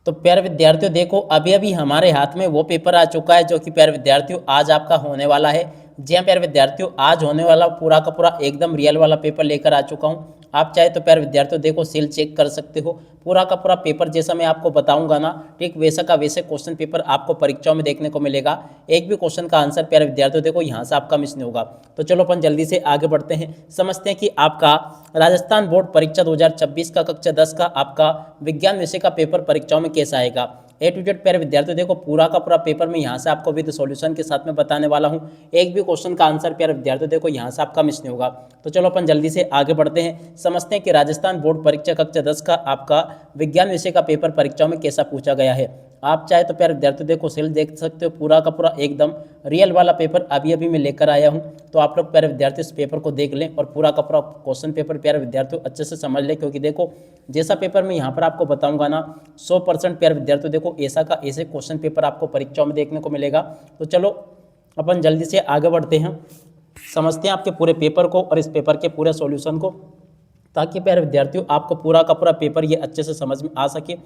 तो प्यारे विद्यार्थियों देखो अभी अभी हमारे हाथ में वो पेपर आ चुका है जो कि प्यारे विद्यार्थियों आज आपका होने वाला है। जी हाँ प्यारे विद्यार्थियों, आज होने वाला पूरा का पूरा एकदम रियल वाला पेपर लेकर आ चुका हूँ। आप चाहे तो प्यारे विद्यार्थियों देखो सील चेक कर सकते हो। पूरा का पूरा पेपर जैसा मैं आपको बताऊंगा ना, ठीक वैसा का वैसे क्वेश्चन पेपर आपको परीक्षाओं में देखने को मिलेगा। एक भी क्वेश्चन का आंसर प्यारे विद्यार्थियों देखो यहाँ से आपका मिस नहीं होगा। तो चलो अपन जल्दी से आगे बढ़ते हैं, समझते हैं कि आपका राजस्थान बोर्ड परीक्षा 2026 का कक्षा 10 का आपका विज्ञान विषय का पेपर परीक्षाओं में कैसा आएगा। ए टू जेड प्यारे विद्यार्थियों देखो पूरा का पूरा पेपर मैं यहाँ से आपको विद सॉल्यूशन के साथ में बताने वाला हूँ। एक भी क्वेश्चन का आंसर प्यारे विद्यार्थियों देखो यहाँ से आपका मिस नहीं होगा। तो चलो अपन जल्दी से आगे बढ़ते हैं, समझते हैं कि राजस्थान बोर्ड परीक्षा कक्षा 10 का आपका विज्ञान विषय का पेपर परीक्षाओं में कैसा पूछा गया है। आप चाहे तो प्यारे विद्यार्थियों देखो सेल देख सकते हो, पूरा का पूरा एकदम रियल वाला पेपर अभी अभी मैं लेकर आया हूँ। तो आप लोग प्यारे विद्यार्थी इस पेपर को देख लें और पूरा का पूरा क्वेश्चन पेपर प्यारे विद्यार्थियों अच्छे से समझ लें, क्योंकि देखो जैसा पेपर मैं यहाँ पर आपको बताऊंगा ना 100% प्यारे विद्यार्थियों देखो ऐसा का ऐसे क्वेश्चन पेपर आपको परीक्षाओं में देखने को मिलेगा। तो चलो अपन जल्दी से आगे बढ़ते हैं, समझते हैं आपके पूरे पेपर को और इस पेपर के पूरे सॉल्यूशन को, ताकि प्यारे विद्यार्थियों आपको पूरा का पूरा पेपर ये अच्छे से समझ में आ सके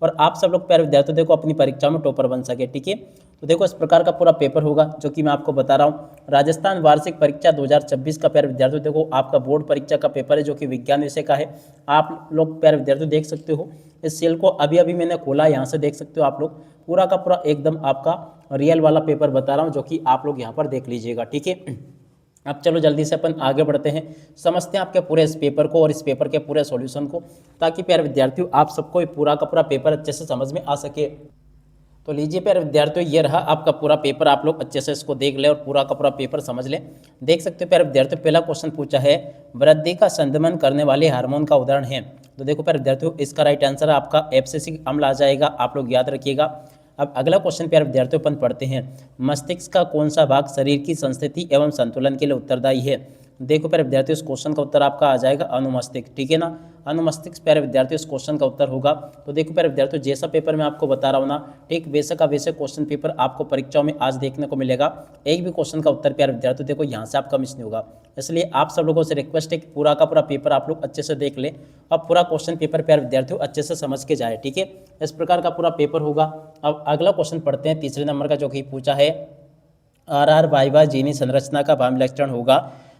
और आप सब लोग प्यारे विद्यार्थियों देखो अपनी परीक्षा में टॉपर बन सके। ठीक है, तो देखो इस प्रकार का पूरा पेपर होगा जो कि मैं आपको बता रहा हूँ। राजस्थान वार्षिक परीक्षा 2026 का प्यारे विद्यार्थियों देखो आपका बोर्ड परीक्षा का पेपर है जो कि विज्ञान विषय का है। आप लोग प्यारे विद्यार्थियों देख सकते हो इस सेल को अभी अभी मैंने खोला, यहाँ से देख सकते हो आप लोग पूरा का पूरा एकदम आपका रियल वाला पेपर बता रहा हूँ जो कि आप लोग यहाँ पर देख लीजिएगा। ठीक है, अब चलो जल्दी से अपन आगे बढ़ते हैं, समझते हैं आपके पूरे इस पेपर को और इस पेपर के पूरे सॉल्यूशन को, ताकि प्यारे विद्यार्थियों आप सबको पूरा का पूरा पेपर अच्छे से समझ में आ सके। तो लीजिए प्यारे विद्यार्थियों ये रहा आपका पूरा पेपर, आप लोग अच्छे से इसको देख लें और पूरा का पूरा पेपर समझ लें। देख सकते हो प्यारे विद्यार्थियों पहला क्वेश्चन पूछा है वृद्धि का संदमन करने वाले हार्मोन का उदाहरण है। तो देखो प्यारे विद्यार्थियों इसका राइट आंसर आपका एब्सिसिक अम्ल आ जाएगा, आप लोग याद रखिएगा। अब अगला क्वेश्चन प्यारे विद्यार्थियों अपन पढ़ते हैं, मस्तिष्क का कौन सा भाग शरीर की संस्थिति एवं संतुलन के लिए उत्तरदायी है। देखो प्यारे विद्यार्थियों इस क्वेश्चन का उत्तर आपका आ जाएगा अनुमस्तिष्क। ठीक है ना, अनुमस्तिष्क प्यारे विद्यार्थियों इस क्वेश्चन का उत्तर होगा। तो देखो प्यारे विद्यार्थियों जैसा पेपर मैं आपको बता रहा हूँ ना, ठीक वैसे का वैसे क्वेश्चन पेपर आपको परीक्षाओं में आज देखने को मिलेगा। एक भी क्वेश्चन का उत्तर प्यारे विद्यार्थियों देखो यहाँ से आपका मिस नहीं होगा। इसलिए आप सब लोगों से रिक्वेस्ट है कि पूरा का पूरा पेपर आप लोग अच्छे से देख लें और पूरा क्वेश्चन पेपर प्यारे विद्यार्थियों अच्छे से समझ के जाए। ठीक है, इस प्रकार का पूरा पेपर होगा। अब अगला क्वेश्चन पढ़ते हैं तीसरे नंबर का, जो कि पूछा है आर वाइवा जीनी संरचना का भाव लक्षण होगा।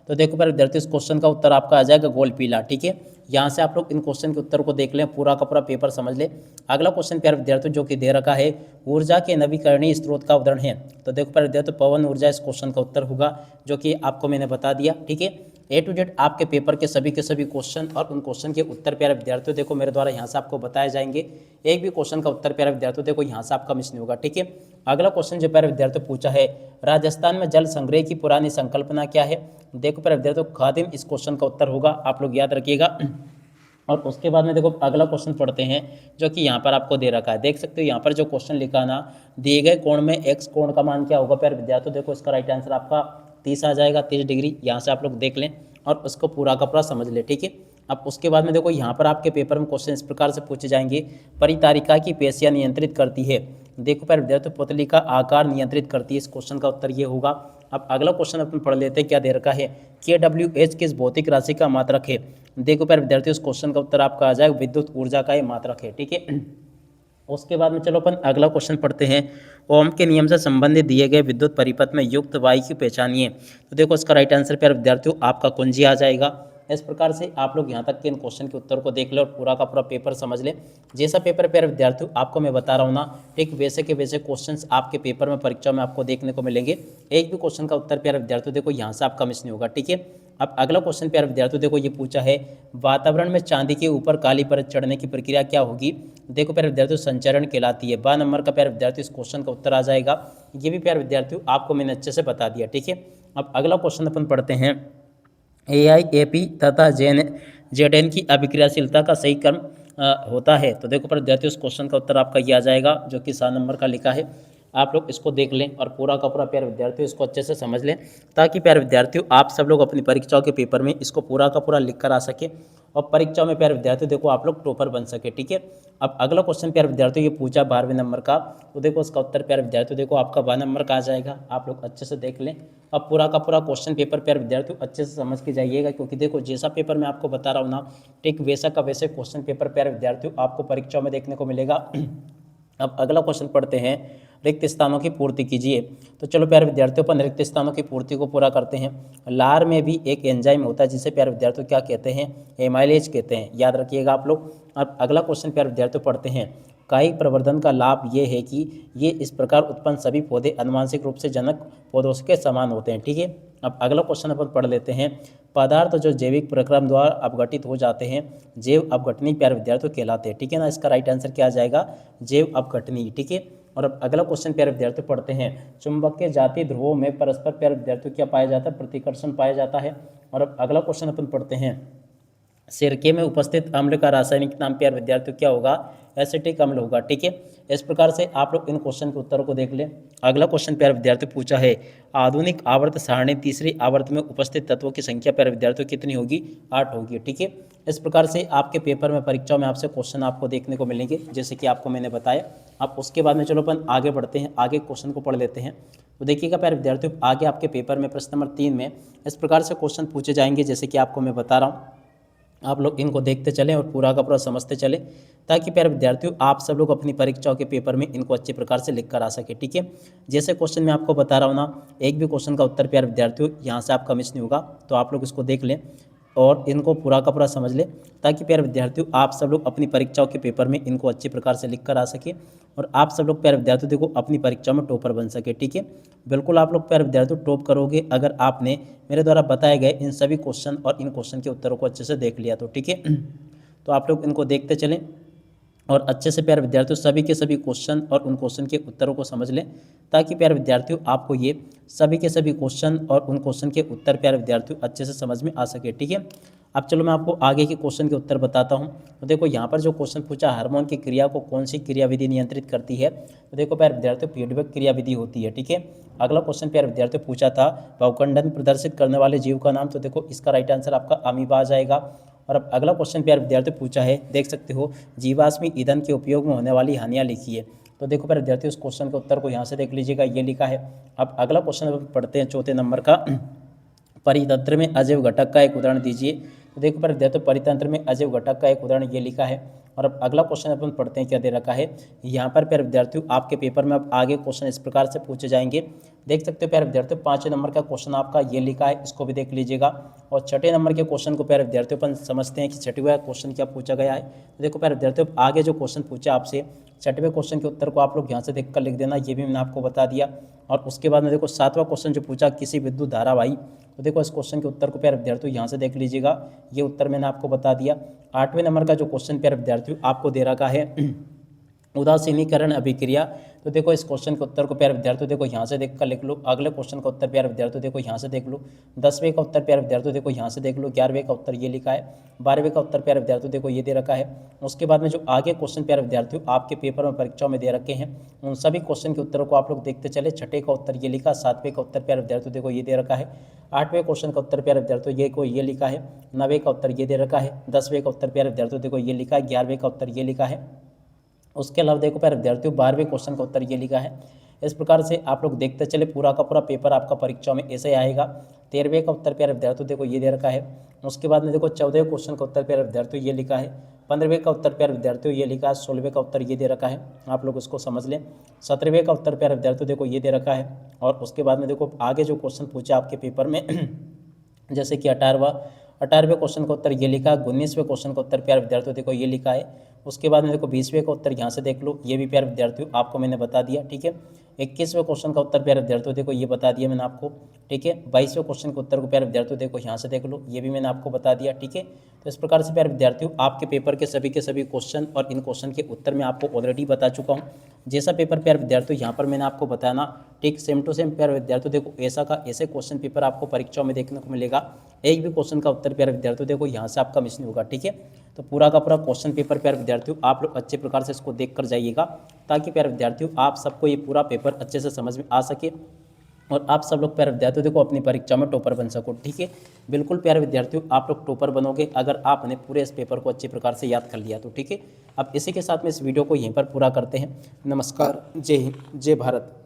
तो देखो प्यारे विद्यार्थियों इस क्वेश्चन का उत्तर आपका आ जाएगा गोल पीला। ठीक है, यहाँ से आप लोग इन क्वेश्चन के उत्तर को देख लें, पूरा का पूरा पेपर समझ लें। अगला क्वेश्चन प्यारे विद्यार्थियों जो कि दे रखा है ऊर्जा के नवीकरणीय स्रोत का उदाहरण है। तो देखो प्यारे विद्यार्थियों पवन ऊर्जा इस क्वेश्चन का उत्तर होगा, जो कि आपको मैंने बता दिया। ठीक है, ए टू जेड आपके पेपर के सभी क्वेश्चन और उन क्वेश्चन के उत्तर प्यारे विद्यार्थियों देखो मेरे द्वारा यहाँ से आपको बताए जाएंगे। एक भी क्वेश्चन का उत्तर प्यारे विद्यार्थियों देखो यहाँ से आपका मिस नहीं होगा। ठीक है, अगला क्वेश्चन जो प्यारे विद्यार्थियों पूछा है राजस्थान में जल संग्रह की पुरानी संकल्पना क्या है। देखो प्यारे विद्यार्थियों खादिम इस क्वेश्चन का उत्तर होगा, आप लोग याद रखिएगा। और उसके बाद में देखो अगला क्वेश्चन पढ़ते हैं जो कि यहाँ पर आपको दे रखा है, देख सकते हो यहाँ पर जो क्वेश्चन लिखा ना, दिए गए कोण में एक्स कोण का मान क्या होगा प्यारे विद्यार्थियों। देखो इसका राइट आंसर आपका 30 आ जाएगा, 30 डिग्री। यहाँ से आप लोग देख लें और उसको पूरा का पूरा समझ लें। ठीक है, अब उसके बाद में देखो यहाँ पर आपके पेपर में क्वेश्चन इस प्रकार से पूछे जाएंगे, परितारिका की पेशियाँ नियंत्रित करती है। देखो प्यारे विद्यार्थियों पुतली का आकार नियंत्रित करती है, इस क्वेश्चन का उत्तर ये होगा। अब अगला क्वेश्चन अपन पढ़ लेते हैं, क्या दे रखा है KWH किस भौतिक राशि का मात्रक है। देखो प्यारे विद्यार्थियों इस क्वेश्चन का उत्तर आपका आ जाएगा विद्युत ऊर्जा का ये मात्रक है। ठीक है, उसके बाद में चलो अपन अगला क्वेश्चन पढ़ते हैं, ओम के नियम से संबंधित दिए गए विद्युत परिपथ में युक्त वाई की पहचानिए। तो देखो इसका राइट आंसर प्यारे विद्यार्थियों आपका कुंजी आ जाएगा। इस प्रकार से आप लोग यहाँ तक के इन क्वेश्चन के उत्तर को देख लें और पूरा का पूरा पेपर समझ लें। जैसा पेपर प्यारे विद्यार्थियों आपको मैं बता रहा हूँ ना, ठीक वैसे के वैसे क्वेश्चंस आपके पेपर में परीक्षा में आपको देखने को मिलेंगे। एक भी क्वेश्चन का उत्तर प्यारे विद्यार्थियों देखो यहाँ से आपका मिस नहीं होगा। ठीक है, अब अगला क्वेश्चन प्यारे विद्यार्थियों देखो ये पूछा है वातावरण में चांदी के ऊपर काली परत चढ़ने की प्रक्रिया क्या होगी। देखो प्यारे विद्यार्थियों संचरण कहलाती है। 12 नंबर का प्यारे विद्यार्थियों इस क्वेश्चन का उत्तर आ जाएगा। ये भी प्यारे विद्यार्थियों आपको मैंने अच्छे से बता दिया। ठीक है, अब अगला क्वेश्चन अपन पढ़ते हैं, AIAP तथा जेडेन की अभिक्रियाशीलता का सही क्रम होता है। तो देखो प्यारे विद्यार्थियों इस क्वेश्चन का उत्तर आपका ये आ जाएगा, जो कि 7 नंबर का लिखा है। आप लोग इसको देख लें और पूरा का पूरा प्यारे विद्यार्थियों इसको अच्छे से समझ लें, ताकि प्यारे विद्यार्थियों आप सब लोग अपनी परीक्षाओं के पेपर में इसको पूरा का पूरा लिख कर आ सके और परीक्षाओं में प्यारे विद्यार्थियों देखो आप लोग टॉपर बन सके। ठीक है, अब अगला क्वेश्चन प्यारे विद्यार्थियों ये पूछा 12वें नंबर का। तो देखो इसका उत्तर प्यारे विद्यार्थियों देखो आपका 12 नंबर का आ जाएगा। आप लोग अच्छे से देख लें। अब पूरा का पूरा क्वेश्चन पेपर प्यारे विद्यार्थियों अच्छे से समझ के जाइएगा, क्योंकि देखो जैसा पेपर मैं आपको बता रहा हूँ ना, ठीक वैसा का वैसे क्वेश्चन पेपर प्यारे विद्यार्थियों आपको परीक्षाओं में देखने को मिलेगा। अब अगला क्वेश्चन पढ़ते हैं, रिक्त स्थानों की पूर्ति कीजिए। तो चलो प्यारे विद्यार्थियों, अपन रिक्त स्थानों की पूर्ति को पूरा करते हैं। लार में भी एक एंजाइम होता है जिसे प्यारे विद्यार्थियों क्या कहते हैं, एमाइलेज कहते हैं, याद रखिएगा आप लोग। अब अगला क्वेश्चन प्यारे विद्यार्थियों पढ़ते हैं, कायिक प्रवर्धन का लाभ ये है कि ये इस प्रकार उत्पन्न सभी पौधे आनुवंशिक रूप से जनक पौधों के समान होते हैं। ठीक है, अब अगला क्वेश्चन अपन पढ़ लेते हैं, पदार्थ जो जैविक प्रक्रम द्वारा अपघटित हो जाते हैं जैव अपघटनीय प्यारे विद्यार्थियों कहलाते हैं। ठीक है ना, इसका राइट आंसर क्या आ जाएगा, जैव अपघटनीय। ठीक है, और अब अगला क्वेश्चन प्यारे विद्यार्थियों पढ़ते हैं, चुंबकीय जातीय ध्रुवों में परस्पर प्यारे विद्यार्थियों क्या पाया जाता है, प्रतिकर्षण पाया जाता है। और अब अगला क्वेश्चन अपन पढ़ते हैं, सिरके में उपस्थित अम्ल का रासायनिक नाम प्यारे विद्यार्थियों क्या होगा, एसिटिक अम्ल होगा। ठीक है, इस प्रकार से आप लोग इन क्वेश्चन के उत्तरों को देख लें। अगला क्वेश्चन प्यारे विद्यार्थियों पूछा है, आधुनिक आवर्त सारणी तीसरी आवर्त में उपस्थित तत्वों की संख्या प्यारे विद्यार्थियों कितनी होगी, 8 होगी। ठीक है, इस प्रकार से आपके पेपर में परीक्षाओं में आपसे क्वेश्चन आपको देखने को मिलेंगे, जैसे कि आपको मैंने बताया। अब उसके बाद में चलो अपन आगे बढ़ते हैं, आगे क्वेश्चन को पढ़ लेते हैं। तो देखिएगा प्यारे विद्यार्थियों, आगे आपके पेपर में प्रश्न नंबर 3 में इस प्रकार से क्वेश्चन पूछे जाएंगे, जैसे कि आपको मैं बता रहा हूँ। आप लोग इनको देखते चलें और पूरा का पूरा समझते चलें, ताकि प्यारे विद्यार्थियों आप सब लोग अपनी परीक्षाओं के पेपर में इनको अच्छे प्रकार से लिख कर आ सके। ठीक है, जैसे क्वेश्चन मैं आपको बता रहा हूँ ना, एक भी क्वेश्चन का उत्तर प्यारे विद्यार्थियों यहाँ से आपका मिस नहीं होगा, तो आप लोग इसको देख लें और इनको पूरा का पूरा समझ लें, ताकि प्यारे विद्यार्थियों आप सब लोग अपनी परीक्षाओं के पेपर में इनको अच्छे प्रकार से लिख कर आ सके और आप सब लोग प्यारे विद्यार्थियों देखो अपनी परीक्षा में टॉपर बन सके। ठीक है, बिल्कुल आप लोग प्यारे विद्यार्थियों टॉप करोगे अगर आपने मेरे द्वारा बताए गए इन सभी क्वेश्चन और इन क्वेश्चन के उत्तरों को अच्छे से देख लिया तो। ठीक है, तो आप लोग इनको देखते चलें और अच्छे से प्यारे विद्यार्थियों सभी के सभी क्वेश्चन और उन क्वेश्चन के उत्तरों को समझ लें, ताकि प्यारे विद्यार्थियों आपको ये सभी के सभी क्वेश्चन और उन क्वेश्चन के उत्तर प्यारे विद्यार्थियों अच्छे से समझ में आ सके। ठीक है, अब चलो मैं आपको आगे के क्वेश्चन के उत्तर बताता हूं। तो देखो यहाँ पर जो क्वेश्चन पूछा, हार्मोन की क्रिया को कौन सी क्रियाविधि नियंत्रित करती है, तो देखो प्यारे विद्यार्थियों फीडबैक क्रियाविधि होती है। ठीक है, अगला क्वेश्चन प्यारे विद्यार्थियों पूछा था, बहुखंडन प्रदर्शित करने वाले जीव का नाम, तो देखो इसका राइट आंसर आपका अमीबा आ जाएगा। और अब अगला क्वेश्चन प्यारे विद्यार्थियों पूछा है, देख सकते हो, जीवाश्मी ईंधन के उपयोग में होने वाली हानियाँ लिखिए। तो देखो प्यारे विद्यार्थियों उस क्वेश्चन के उत्तर को यहाँ से देख लीजिएगा, ये लिखा है। अब अगला क्वेश्चन पढ़ते हैं चौथे नंबर का, परितंत्र में अजैव घटक का एक उदाहरण दीजिए। तो देखो प्यारे विद्यार्थियों परितंत्र में अजैव घटक का एक उदाहरण ये लिखा है। और अब अगला क्वेश्चन अपन पढ़ते हैं, क्या दे रखा है यहाँ पर प्यारे विद्यार्थियों आपके पेपर में। अब आगे क्वेश्चन इस प्रकार से पूछे जाएंगे, देख सकते हो प्यारे विद्यार्थियों 5वें नंबर का क्वेश्चन आपका ये लिखा है, इसको भी देख लीजिएगा। और 6ठे नंबर के क्वेश्चन को प्यारे विद्यार्थियों अपन समझते हैं कि 6वां क्वेश्चन क्या पूछा गया है। तो देखो प्यारे विद्यार्थियों आगे जो क्वेश्चन पूछा आपसे, 6वें क्वेश्चन के उत्तर को आप लोग यहाँ से देख कर लिख देना, ये भी मैंने आपको बता दिया। और उसके बाद में देखो 7वां क्वेश्चन जो पूछा, किसी विद्युत धारावाही, तो देखो इस क्वेश्चन के उत्तर को प्यारे विद्यार्थियों यहाँ से देख लीजिएगा, ये उत्तर मैंने आपको बता दिया। 8वें नंबर का जो क्वेश्चन प्यारे विद्यार्थियों आपको दे रखा है, उदासीनीकरण अभिक्रिया, तो देखो इस क्वेश्चन के उत्तर को प्यारे विद्यार्थियों देखो यहाँ से देख कर लिख लो। अगले क्वेश्चन का उत्तर प्यारे विद्यार्थियों देखो यहाँ से देख लो। 10वें का उत्तर प्यारे विद्यार्थियों देखो यहाँ से देख लो। 11वें का उत्तर ये लिखा है। 12वें का उत्तर प्यारे विद्यार्थियों देखो ये दे रखा है। उसके बाद में जो आगे क्वेश्चन प्यारे विद्यार्थियों आपके पेपर में परीक्षाओं में दे रखे हैं, उन सभी क्वेश्चन के उत्तरों को आप लोग देखते चले। 6ठे का उत्तर ये लिखा, 7वें का उत्तर प्यारे विद्यार्थियों देखो ये दे रखा है। 8वें क्वेश्चन का उत्तर प्यारे विद्यार्थियों ये को ये लिखा है। 9वें का उत्तर ये दे रखा है। 10वें का उत्तर प्यारे विद्यार्थियों देखो ये लिखा है। 11वें का उत्तर ये लिखा है। उसके अलावा देखो प्यारे विद्यार्थियों 12वें क्वेश्चन का उत्तर ये लिखा है। इस प्रकार से आप लोग देखते चले, पूरा का पूरा पेपर आपका परीक्षा में ऐसे आएगा। 13वें का उत्तर प्यारे विद्यार्थियों देखो ये दे रखा है। उसके बाद में देखो 14वें क्वेश्चन का उत्तर प्यारे विद्यार्थियों ये लिखा है। 15वें का उत्तर प्यारे विद्यार्थियों ये लिखा है। 16वें का उत्तर ये दे रखा है, आप लोग उसको समझ लें। 17वें का उत्तर प्यारे विद्यार्थियों देखो ये दे रखा है। और उसके बाद में देखो आगे जो क्वेश्चन पूछा आपके पेपर में जैसे कि 18वें क्वेश्चन का उत्तर ये लिखा है। 19वें क्वेश्चन का उत्तर प्यारे विद्यार्थियों देखो ये लिखा है। उसके बाद में देखो 20वें का उत्तर यहाँ से देख लो, ये भी प्यारे विद्यार्थियों आपको मैंने बता दिया। ठीक है, 21वें क्वेश्चन का उत्तर प्यारे विद्यार्थियों देखो ये बता दिया मैंने आपको। ठीक है, 22वें क्वेश्चन के उत्तर को प्यारे विद्यार्थियों देखो यहाँ से देख लो, ये भी मैंने आपको बता दिया। ठीक है, तो इस प्रकार से प्यारे विद्यार्थियों आपके पेपर के सभी क्वेश्चन और इन क्वेश्चन के उत्तर मैं आपको ऑलरेडी बता चुका हूँ। जैसा पेपर प्यारे विद्यार्थियों यहाँ पर मैंने आपको बताना, ठीक सेम टू सेम प्यारे विद्यार्थियों देखो ऐसा का ऐसे क्वेश्चन पेपर आपको परीक्षाओं में देखने को मिलेगा। एक भी क्वेश्चन का उत्तर प्यारे विद्यार्थियों देखो यहाँ से आपका मिस नहीं होगा। ठीक है, तो पूरा का पूरा क्वेश्चन पेपर प्यारे विद्यार्थियों आप लोग अच्छे प्रकार से इसको देख कर जाइएगा, ताकि प्यारे विद्यार्थियों आप सबको ये पूरा पेपर अच्छे से समझ में आ सके और आप सब लोग प्यारे विद्यार्थियों देखो अपनी परीक्षा में टॉपर बन सको। ठीक है, बिल्कुल प्यारे विद्यार्थियों आप लोग टॉपर बनोगे अगर आपने पूरे इस पेपर को अच्छे प्रकार से याद कर लिया तो। ठीक है, अब इसी के साथ में इस वीडियो को यहीं पर पूरा करते हैं। नमस्कार, जय हिंद, जय भारत।